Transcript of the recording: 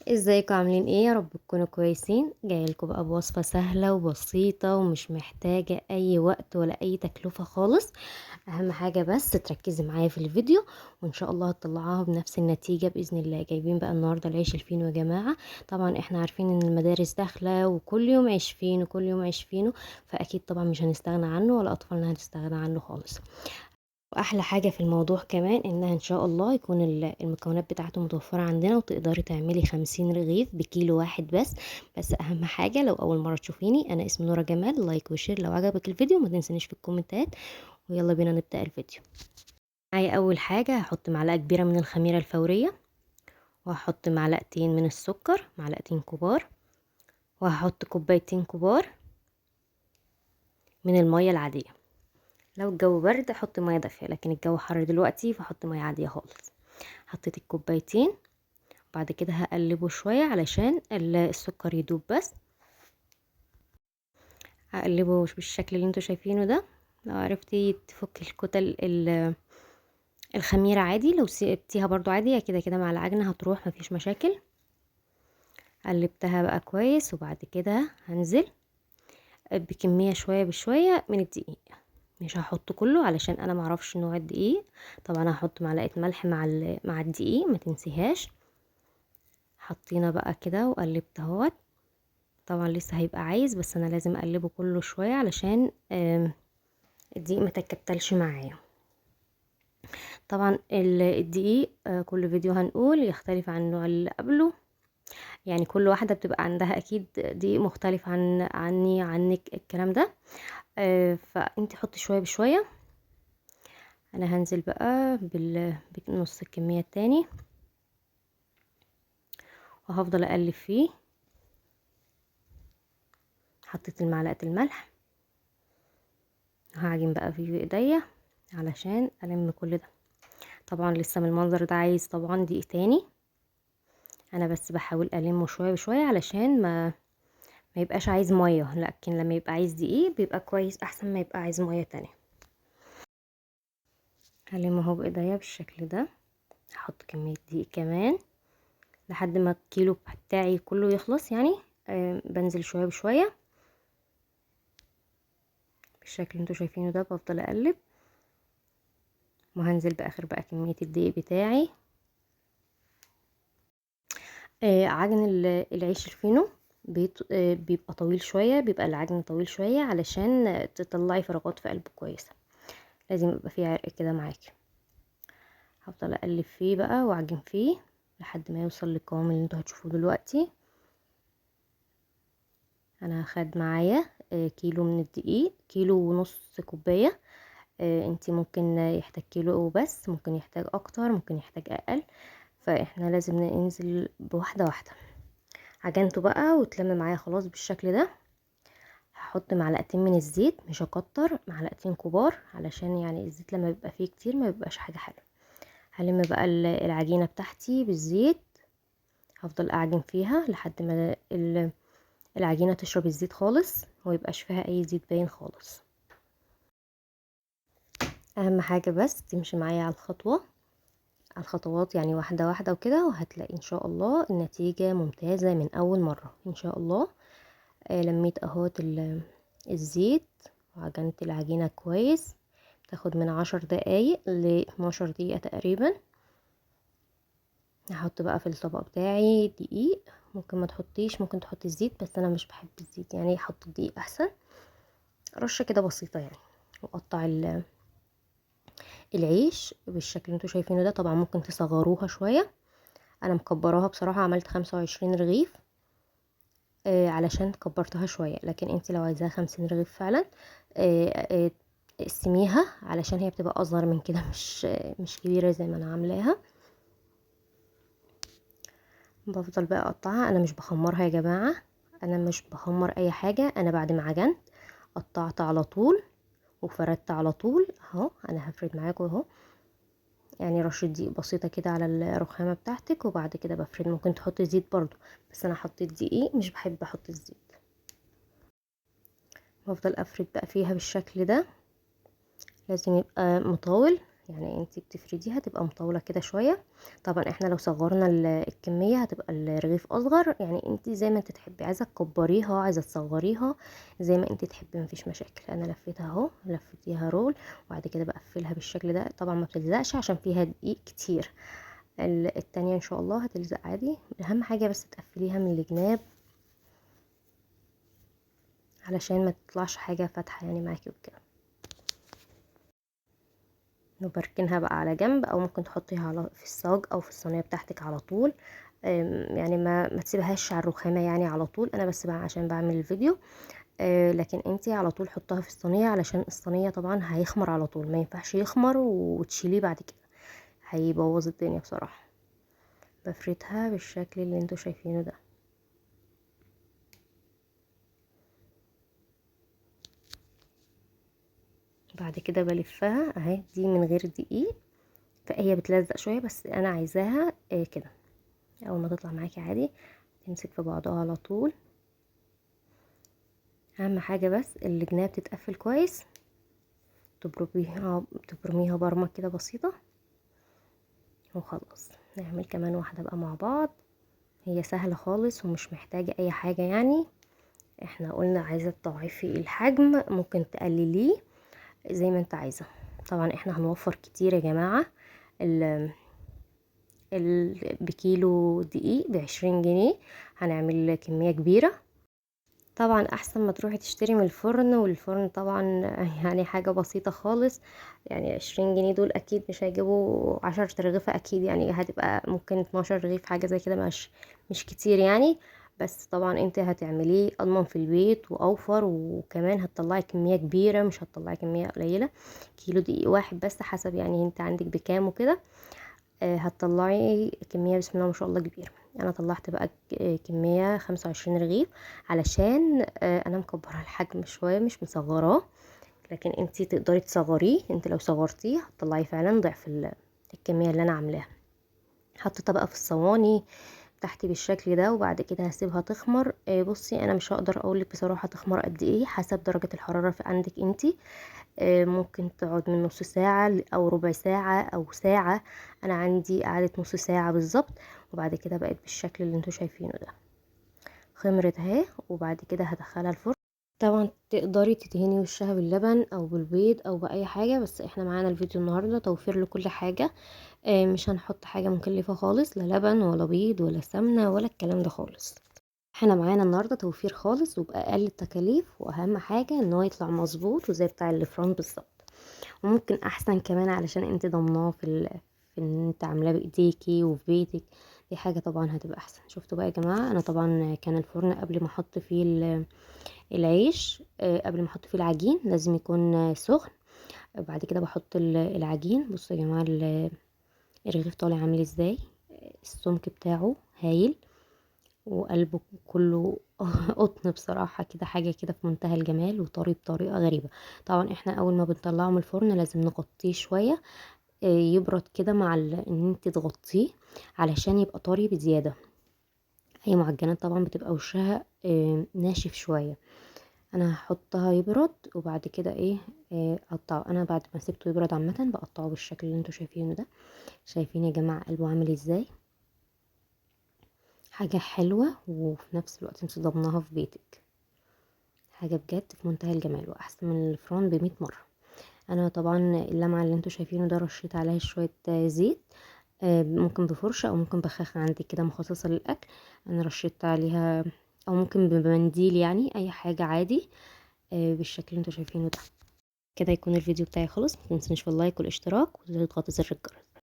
ازيكم عاملين ايه؟ يا رب تكونوا كويسين. جايه لكم بقى بوصفه سهله وبسيطه ومش محتاجه اي وقت ولا اي تكلفه خالص. اهم حاجه بس تركزي معايا في الفيديو، وان شاء الله هتطلعوها بنفس النتيجه باذن الله. جايبين بقى النهارده العيش الفينو يا جماعه. طبعا احنا عارفين ان المدارس داخله وكل يوم عيش فينو كل يوم عيش فينو، فاكيد طبعا مش هنستغنى عنه ولا اطفالنا هتستغنى عنه خالص. واحلى حاجة في الموضوع كمان انها ان شاء الله يكون المكونات بتاعته متوفرة عندنا، وتقدري تعملي 50 رغيف بكيلو واحد بس اهم حاجة لو اول مرة تشوفيني، انا اسمي نورة جمال. لايك وشير لو عجبك الفيديو، ما تنسنيش في الكومنتات. ويلا بينا نبدأ الفيديو. معايا اول حاجة هحط معلقة كبيرة من الخميرة الفورية، وهحط معلقتين من السكر، معلقتين كبار، وهحط كوبايتين كبار من المية العادية. لو الجو برد احط مية دافية، لكن الجو حر دلوقتي فاحط مية عادية خالص. حطيت الكوبايتين، بعد كده هقلبه شوية علشان السكر يدوب بس. هقلبه بالشكل اللي انتوا شايفينه ده. لو عرفتي تفك الكتل الخميرة عادي، لو سيبتيها برضو عادي، كده كده مع العجنة هتروح، مفيش مشاكل. قلبتها بقى كويس، وبعد كده هنزل بكمية شوية بشوية من الدقيق. مش هحط كله علشان انا معرفش نوع الدقيق. طبعا هحط معلقة ملح مع الدقيق، ما تنسيهاش. حطينا بقى كده وقلبت اهوت. طبعا لسه هيبقى عايز، بس انا لازم اقلبه كله شوية علشان الدقيق ما تكتلش معايا. طبعا الدقيق كل فيديو هنقول يختلف عن النوع اللي قبله، يعني كل واحدة بتبقى عندها اكيد دقيق مختلف عنك الكلام ده. فانت حطي شوية بشوية. انا هنزل بقى بنص الكمية التاني، وهفضل اقلب فيه. حطيت المعلقة الملح، هعجن بقى فيه بايديا علشان الم كل ده. طبعا لسه من المنظر ده عايز طبعا دقيق تاني. انا بس بحاول المه شويه بشويه علشان ما يبقاش عايز ميه، لكن لما يبقى عايز دقيق بيبقى كويس احسن ما يبقى عايز ميه تانية. هلمه اهو بايديا بالشكل ده. هحط كميه دقيق كمان لحد ما الكيلو بتاعي كله يخلص يعني. بنزل شويه بشويه بالشكل اللي انتوا شايفينه ده. بفضل اقلب، وهنزل باخر بقى كميه الدقيق بتاعي. عجن العيش الفينو بيبقى طويل شوية، بيبقى العجن طويل شوية علشان تطلعي فراغات في قلبه كويسة. لازم يبقى فيه عرق كده معاكي. هفضل اقلب فيه بقى واعجن فيه لحد ما يوصل للقوام اللي انتوا هتشوفوه دلوقتي. انا هاخد معايا كيلو من الدقيق، كيلو ونص كوباية. انتي ممكن يحتاج كيلو بس، ممكن يحتاج اكتر، ممكن يحتاج اقل. فاحنا لازم ننزل بواحدة واحدة. عجنته بقى واتلم معايا خلاص بالشكل ده. هحط معلقتين من الزيت، مش هكتر، معلقتين كبار علشان يعني الزيت لما بيبقى فيه كتير ما بيبقاش حاجة حلوة. هلم بقى العجينة بتاعتي بالزيت. هفضل اعجن فيها لحد ما العجينة تشرب الزيت خالص، وميبقاش فيها اي زيت باين خالص. اهم حاجة بس تمشي معايا على الخطوات يعني واحدة واحدة وكده، وهتلاقي ان شاء الله النتيجة ممتازة من اول مرة ان شاء الله. لميت اهوت الزيت، وعجنت العجينة كويس. تاخد من 10 دقايق ل12 دقيقة تقريبا. هحط بقى في الطبق بتاعي دقيق. ممكن ما تحطيش، ممكن تحطي الزيت، بس انا مش بحب الزيت يعني احط الدقيق احسن. رشة كده بسيطة يعني. واقطع العيش بالشكل اللي انتوا شايفينه ده. طبعا ممكن تصغروها شوية، انا مكبراها بصراحة، عملت 25 رغيف علشان كبرتها شوية. لكن انت لو عايزاها 50 رغيف فعلا اقسميها علشان هي بتبقى اصغر من كده، مش كبيرة زي ما انا عاملاها. بفضل بقى اقطعها. انا مش بخمرها يا جماعة، انا مش بخمر اي حاجة. انا بعد ما عجنت قطعت على طول وفردت على طول اهو. انا هفرد معاكم اهو، يعني رشة دقيق بسيطة كده على الرخامة بتاعتك، وبعد كده بفرد. ممكن تحطي زيت برضو، بس انا حطيت دقيق، مش بحب احط الزيت. بفضل افرد بقى فيها بالشكل ده. لازم يبقى مطول، يعني انتي بتفرديها تبقى مطولة كده شوية. طبعا احنا لو صغرنا الكمية هتبقى الرغيف اصغر، يعني انتي زي ما انت تحبي، عايزة تكبريها عايزة تصغريها زي ما انتي تحبي، مفيش مشاكل. انا لفيتها اهو، لفيتيها رول، وبعد كده بقفلها بالشكل ده. طبعا ما بتلزقش عشان فيها دقيق كتير. التانية ان شاء الله هتلزق عادي. اهم حاجة بس تقفليها من الجناب علشان ما تطلعش حاجة فاتحة يعني معاكي وكده. نبركنها بقى على جنب، او ممكن تحطيها في الصاج او في الصينيه بتاعتك على طول. يعني ما تسيبهاش على الرخامه يعني على طول، انا بس بقى عشان بعمل الفيديو. لكن انتي على طول حطها في الصينيه، علشان الصينيه طبعا هيخمر على طول، ما ينفعش يخمر وتشيليه بعد كده، هيبوظ الدنيا بصراحه. بفردها بالشكل اللي انتوا شايفينه ده. بعد كده بلفها اهي، دي من غير دقيق، فهي بتلزق شويه، بس انا عايزاها كده. اول ما تطلع معاكي عادي تمسك في بعضها على طول. اهم حاجة بس الجناب تتقفل كويس، تبرميها برمة كده بسيطة وخلاص. نعمل كمان واحدة بقى مع بعض. هي سهلة خالص ومش محتاجة اي حاجة يعني. احنا قلنا عايزة تضاعفي الحجم ممكن تقلليه زي ما انت عايزة. طبعا احنا هنوفر كتير يا جماعة. بكيلو دقيق ب20 جنيه هنعمل كمية كبيرة. طبعا احسن ما تروحي تشتري من الفرن، والفرن طبعا يعني حاجة بسيطة خالص. يعني 20 جنيه دول اكيد مش هيجيبوا 10 رغيفة اكيد، يعني هتبقى ممكن 12 رغيف حاجة زي كده، مش كتير يعني. بس طبعا انت هتعمليه اضمن في البيت واوفر، وكمان هتطلعي كمية كبيرة مش هتطلعي كمية قليلة. كيلو دقيق واحد بس حسب يعني انت عندك بكام وكده. هتطلعي كمية بسم الله ما شاء الله كبيرة. انا طلعت بقى كمية 25 رغيف، علشان انا مكبرة الحجم شوية مش مصغراه. لكن انتي تقدري تصغريه، انت لو صغرتيه هتطلعي فعلا ضعف الكمية اللي انا عاملاها. حطيتها بقى في الصواني تحت بالشكل ده، وبعد كده هسيبها تخمر. بصي انا مش هقدر اقولك بصراحة تخمر قد ايه، حسب درجة الحرارة في عندك انتي. ممكن تقعد من نص ساعة او ربع ساعة او ساعة. انا عندي قعدت نص ساعة بالظبط، وبعد كده بقت بالشكل اللي انتوا شايفينه ده. خمرت اهي، وبعد كده هدخلها الفرن. طبعا تقدري تدهني وشها باللبن او بالبيض او باي حاجة، بس احنا معانا الفيديو النهاردة توفير لكل حاجة. مش هنحط حاجة مكلفة خالص، لا لبن ولا بيض ولا سمنة ولا الكلام ده خالص. احنا معانا النهارده توفير خالص وبأقل التكاليف، واهم حاجة ان هو يطلع مظبوط وزي بتاع الفرن بالظبط. وممكن احسن كمان علشان انت ضمناه في ان انت عاملاه بايديكي وفي بيتك. دي حاجة طبعا هتبقى احسن. شفتوا بقى يا جماعة، انا طبعا كان الفرن قبل ما احط فيه العيش، قبل ما احط فيه العجين لازم يكون سخن. بعد كده بحط العجين. بصوا يا جماعة الرغيف طالع عامل ازاي، السمك بتاعه هايل، وقلبه كله قطن بصراحة كده، حاجة كده في منتهى الجمال وطري بطريقة غريبة. طبعا احنا اول ما بنطلعه من الفرن لازم نغطيه شوية، يبرد كده مع ان انت تغطيه علشان يبقى طري بزيادة. اي معجنات طبعا بتبقى وشها ناشف شوية. انا هحطها يبرد وبعد كده ايه، اقطعه. انا بعد ما سيبته يبرد عامة بقطعه بالشكل اللي انتوا شايفينه ده. شايفين يا جماعة قلبه عامل ازاي؟ حاجة حلوة وفي نفس الوقت انت ضمناها في بيتك. حاجة بجد في منتهى الجمال واحسن من الفرن ب100 مرة. انا طبعا اللمعة اللي انتوا شايفينه ده رشيت عليها شوية زيت، ممكن بفرشة او ممكن بخاخة عندك كده مخصصة للاكل. انا رشيت عليها، او ممكن بمنديل يعني اي حاجة عادي. بالشكل اللي انتوا شايفينه ده. كده يكون الفيديو بتاعي خلص. متنسونيش في اللايك والاشتراك وتضغطوا زر الجرس.